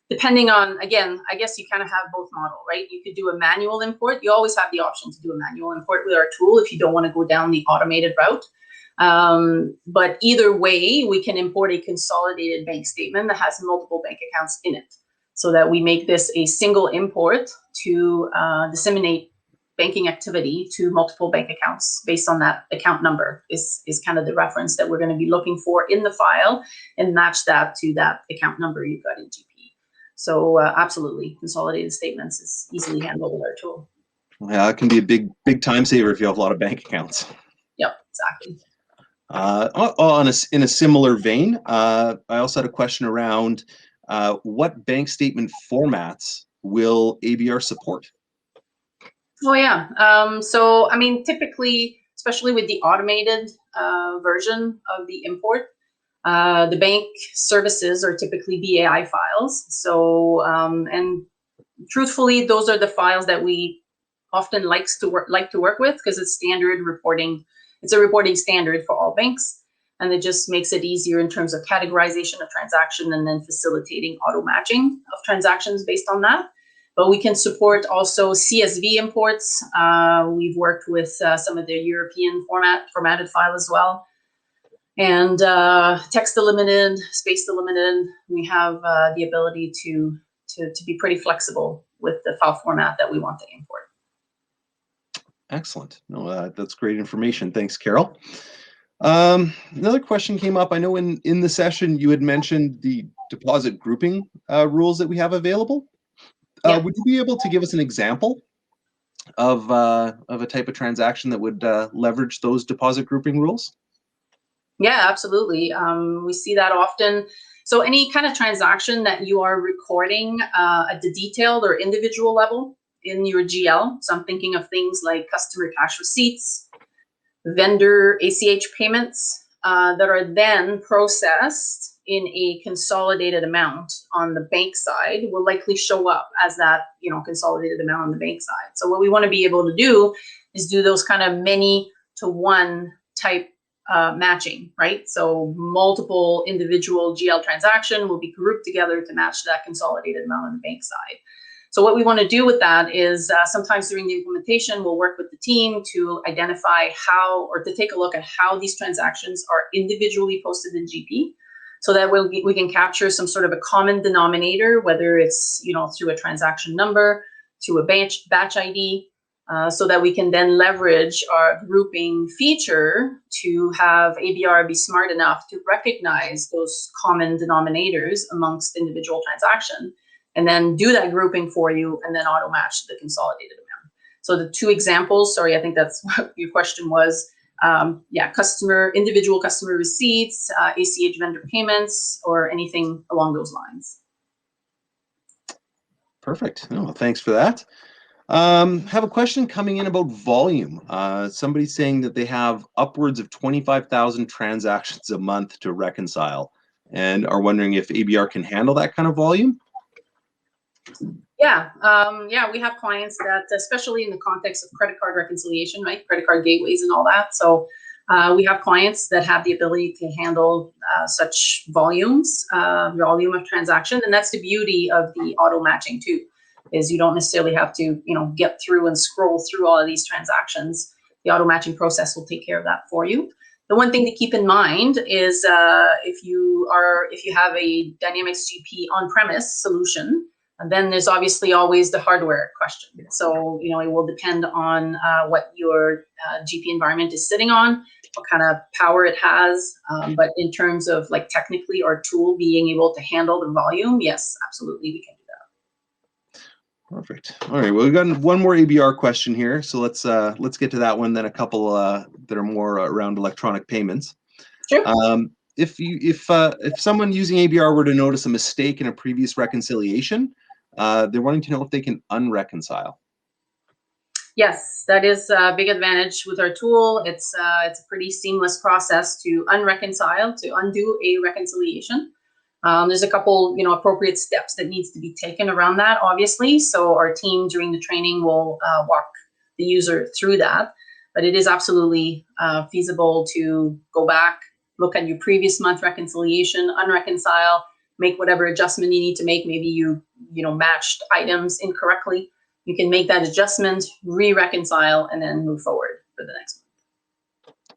depending on, again, I guess you kind of have both model, right? You could do a manual import. You always have the option to do a manual import with our tool if you don't want to go down the automated route. But either way, we can import a consolidated bank statement that has multiple bank accounts in it, so that we make this a single import to disseminate banking activity to multiple bank accounts based on that account number is kind of the reference that we're going to be looking for in the file, and match that to that account number you've got in GP. So absolutely, consolidated statements is easily handled with our tool. Yeah, it can be a big time saver if you have a lot of bank accounts. Yep, exactly. In a similar vein, I also had a question around what bank statement formats will ABR support? Oh yeah. So I mean, typically, especially with the automated version of the import, the bank services are typically BAI files. So and truthfully, those are the files that we often like to work with, because it's standard reporting. It's a reporting standard for all banks, and it just makes it easier in terms of categorization of transaction and then facilitating auto matching of transactions based on that. But we can support also CSV imports. We've worked with some of the European formatted file as well. And text delimited, space delimited. We have the ability to be pretty flexible with the file format that we want to import. Excellent. No, that's great information. Thanks, Carole. Another question came up. I know in the session you had mentioned the deposit grouping rules that we have available. Yeah. Would you be able to give us an example of a type of transaction that would leverage those deposit grouping rules? Yeah, absolutely. We see that often. So any kind of transaction that you are recording at the detailed or individual level in your GL. So I'm thinking of things like customer cash receipts, vendor ACH payments that are then processed in a consolidated amount on the bank side will likely show up as that, consolidated amount on the bank side. So what we want to be able to do is do those kind of many to one type matching, right? So multiple individual GL transaction will be grouped together to match that consolidated amount on the bank side. So what we want to do with that is sometimes during the implementation, we'll work with the team to identify how, or to take a look at how these transactions are individually posted in GP, so that we can capture some sort of a common denominator, whether it's through a transaction number, to a batch ID, so that we can then leverage our grouping feature to have ABR be smart enough to recognize those common denominators amongst individual transactions, and then do that grouping for you, and then auto match the consolidated amount. So the two examples, sorry, I think that's what your question was. Individual customer receipts, ACH vendor payments, or anything along those lines. Perfect. Oh, thanks for that. Have a question coming in about volume. Somebody's saying that they have upwards of 25,000 transactions a month to reconcile, and are wondering if ABR can handle that kind of volume. Yeah, we have clients that, especially in the context of credit card reconciliation, right? Credit card gateways and all that. So we have clients that have the ability to handle such volume of transaction. And that's the beauty of the auto matching too, is you don't necessarily have to, get through and scroll through all of these transactions the auto matching process will take care of that for you. The one thing to keep in mind is if you have a Dynamics GP on-premise solution, and then there's obviously always the hardware question. So, it will depend on what your GP environment is sitting on, what kind of power it has. But in terms of like technically our tool being able to handle the volume, yes, absolutely, we can do that. Perfect. All right. Well, we've got one more ABR question here, so let's get to that one. Then a couple that are more around electronic payments. Sure. If someone using ABR were to notice a mistake in a previous reconciliation, they're wanting to know if they can unreconcile. Yes, that is a big advantage with our tool. It's a pretty seamless process to unreconcile, to undo a reconciliation. There's a couple, appropriate steps that needs to be taken around that, obviously. So our team during the training will walk the user through that. But it is absolutely feasible to go back, look at your previous month reconciliation, unreconcile, make whatever adjustment you need to make. Maybe you matched items incorrectly. You can make that adjustment, re-reconcile, and then move forward for the next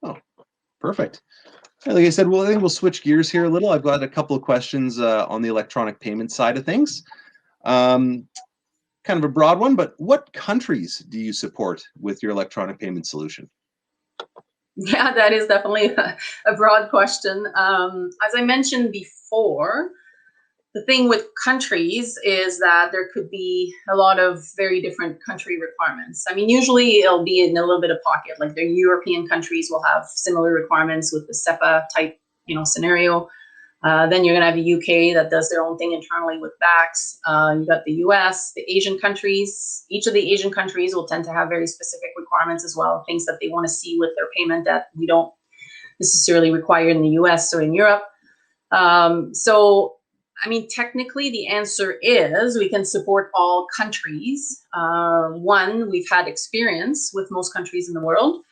month. Oh, perfect. Like I said, I think we'll switch gears here a little. I've got a couple of questions on the electronic payment side of things. Kind of a broad one, but what countries do you support with your electronic payment solution? Yeah, that is definitely a broad question. As I mentioned before, the thing with countries is that there could be a lot of very different country requirements. I mean, usually it'll be in a little bit of pocket, like the European countries will have similar requirements with the SEPA type, scenario. Then you're gonna have the UK that does their own thing internally with BACS. You've got the US, the Asian countries. Each of the Asian countries will tend to have very specific requirements as well, things that they wanna see with their payment that we don't necessarily require in the US or in Europe. I mean, technically, the answer is we can support all countries. One, we've had experience with most countries in the world,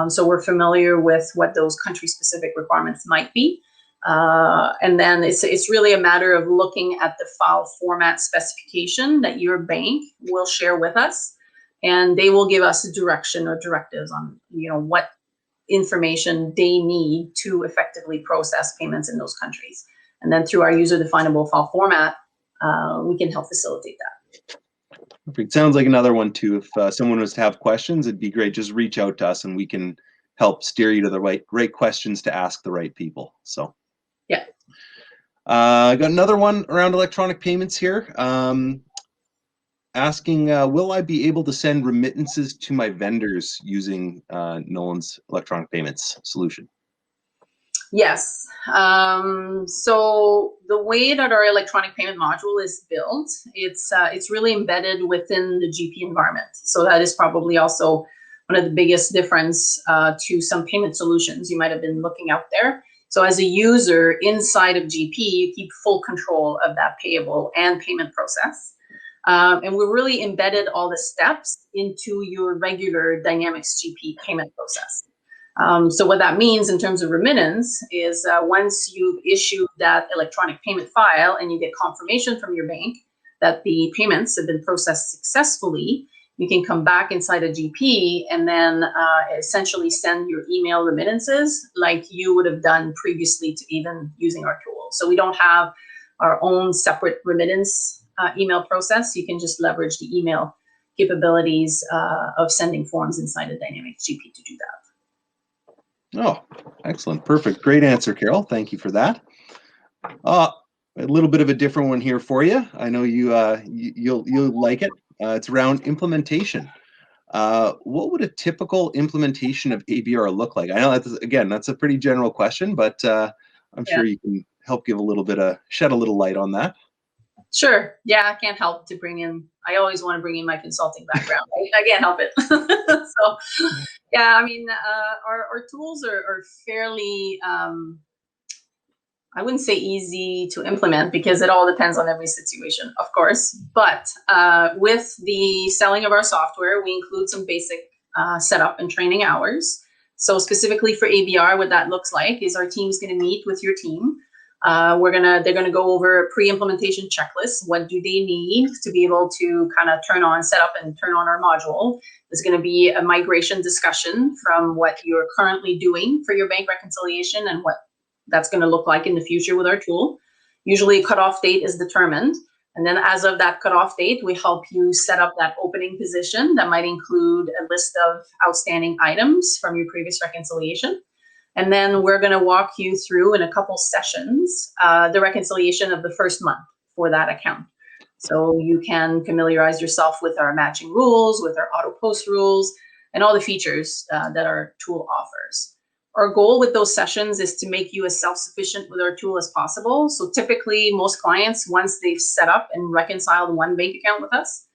so we're familiar with what those country-specific requirements might be. And then it's really a matter of looking at the file format specification that your bank will share with us, and they will give us direction or directives on what information they need to effectively process payments in those countries. And then through our user-definable file format, we can help facilitate that. Perfect. Sounds like another one too. If someone was to have questions, it'd be great. Just reach out to us and we can help steer you to the right questions to ask the right people. So yeah. I got another one around electronic payments here. Asking, will I be able to send remittances to my vendors using Nolan's electronic payments solution? Yes. So the way that our electronic payment module is built, it's really embedded within the GP environment. So that is probably also one of the biggest difference to some payment solutions you might have been looking out there. So as a user inside of GP, you keep full control of that payable and payment process. And we're really embedded all the steps into your regular Dynamics GP payment process. So what that means in terms of remittance is once you've issued that electronic payment file and you get confirmation from your bank that the payments have been processed successfully, you can come back inside a GP and then essentially send your email remittances like you would have done previously to even using our tool. So we don't have our own separate remittance email process. You can just leverage the email capabilities of sending forms inside a Dynamics GP to do that. Oh, excellent. Perfect. Great answer, Carole. Thank you for that. A little bit of a different one here for you. I know you'll like it. It's around implementation. What would a typical implementation of ABR look like? I know that's a pretty general question, but I'm sure you can help give shed a little light on that. Sure. Yeah, I can't help to bring in. I always want to bring in my consulting background. I can't help it. So, yeah, I mean, our tools are fairly, I wouldn't say easy to implement because it all depends on every situation, of course. But with the selling of our software, we include some basic setup and training hours. So specifically for ABR, what that looks like is our team's going to meet with your team. They're gonna go over a pre-implementation checklist. What do they need to be able to kind of set up and turn on our module? There's going to be a migration discussion from what you're currently doing for your bank reconciliation and what that's going to look like in the future with our tool. Usually a cutoff date is determined. And then as of that cutoff date, we help you set up that opening position that might include a list of outstanding items from your previous reconciliation. And then we're going to walk you through in a couple sessions the reconciliation of the first month for that account. So you can familiarize yourself with our matching rules, with our auto post rules, and all the features that our tool offers. Our goal with those sessions is to make you as self-sufficient with our tool as possible. So typically most clients, once they've set up and reconciled one bank account with us,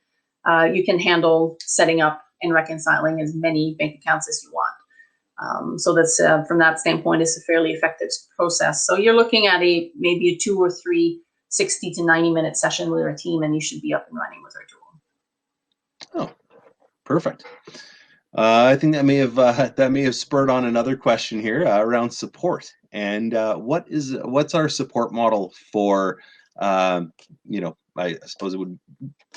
you can handle setting up and reconciling as many bank accounts as you want. So that's from that standpoint, it's a fairly effective process. So you're looking at maybe a 2 or 3 60 to 90 minute session with our team, and you should be up and running with our tool. Oh, perfect. I think that may have spurred on another question here around support. And what's our support model for? I suppose it would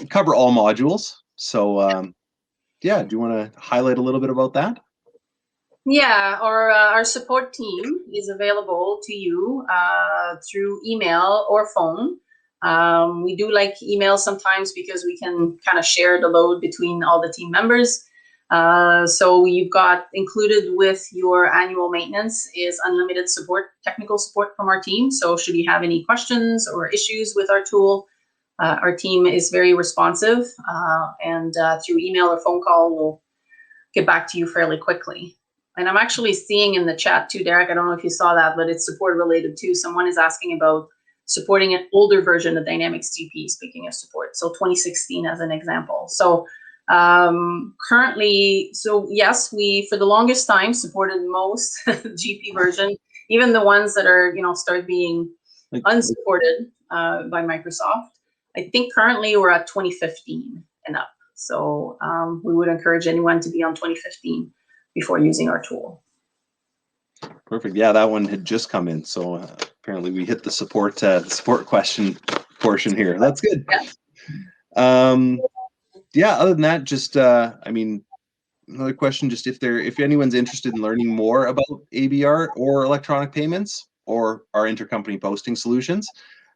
cover all modules. So yeah, do you want to highlight a little bit about that? Yeah, our support team is available to you through email or phone. We do like email sometimes because we can kind of share the load between all the team members. So you've got included with your annual maintenance is unlimited support, technical support from our team. So should you have any questions or issues with our tool, our team is very responsive, and through email or phone call, we'll get back to you fairly quickly. And I'm actually seeing in the chat too, Derek, I don't know if you saw that, but it's support related too. Someone is asking about supporting an older version of Dynamics GP, speaking of support. So 2016 as an example. So currently, so yes, we, for the longest time, supported most GP version, even the ones that are, start being unsupported by Microsoft. I think currently we're at 2015 and up. So we would encourage anyone to be on 2015 before using our tool. Perfect. Yeah, that one had just come in, so apparently we hit the support question portion here. That's good. Yeah. Yeah. Other than that, just another question. Just if anyone's interested in learning more about ABR or electronic payments or our intercompany posting solutions,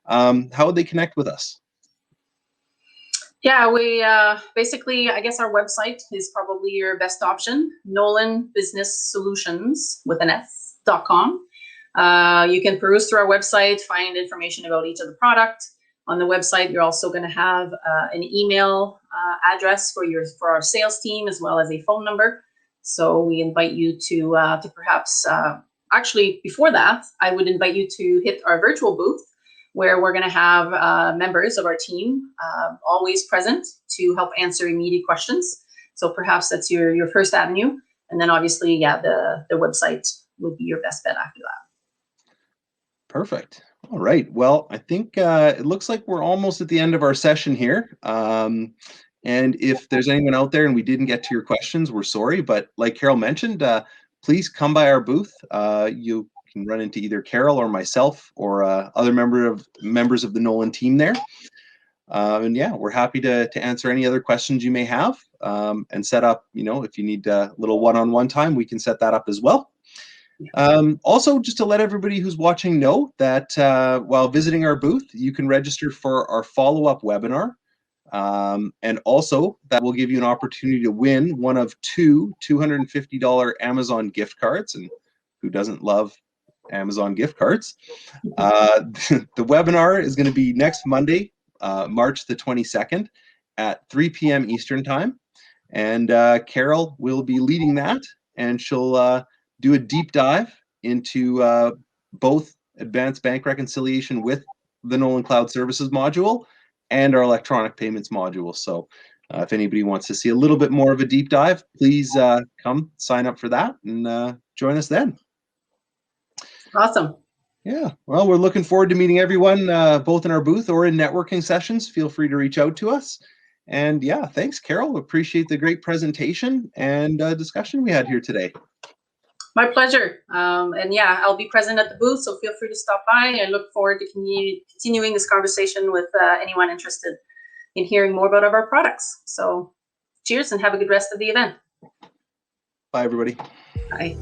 how would they connect with us? Yeah, we basically, I guess our website is probably your best option, Nolan Business Solutions with an S.com. You can peruse through our website, find information about each of the products. On the website, you're also going to have an email address for our sales team, as well as a phone number. So we invite you to perhaps, actually before that, I would invite you to hit our virtual booth, where we're going to have members of our team always present to help answer immediate questions. So perhaps that's your first avenue. And then obviously, yeah, the website would be your best bet after that. Perfect. All right. Well, I think it looks like we're almost at the end of our session here. And if there's anyone out there and we didn't get to your questions, we're sorry. But like Carole mentioned, please come by our booth. You can run into either Carole or myself or other members of the Nolan team there. And yeah, we're happy to answer any other questions you may have and set up, if you need a little one-on-one time, we can set that up as well. Also, just to let everybody who's watching know that while visiting our booth, you can register for our follow-up webinar. And also that will give you an opportunity to win one of 2 $250 Amazon gift cards. And who doesn't love Amazon gift cards? The webinar is going to be next Monday, March the 22nd at 3 p.m. Eastern time. And Carole will be leading that, and she'll do a deep dive into both advanced bank reconciliation with the Nolan Cloud Services module and our electronic payments module. So if anybody wants to see a little bit more of a deep dive, please come sign up for that and join us then. Awesome. Yeah, well, we're looking forward to meeting everyone, both in our booth or in networking sessions. Feel free to reach out to us. And yeah, thanks, Carole. Appreciate the great presentation and discussion we had here today. My pleasure. And yeah, I'll be present at the booth, so feel free to stop by. I look forward to continuing this conversation with anyone interested in hearing more about our products. So cheers and have a good rest of the event. Bye, everybody. Bye.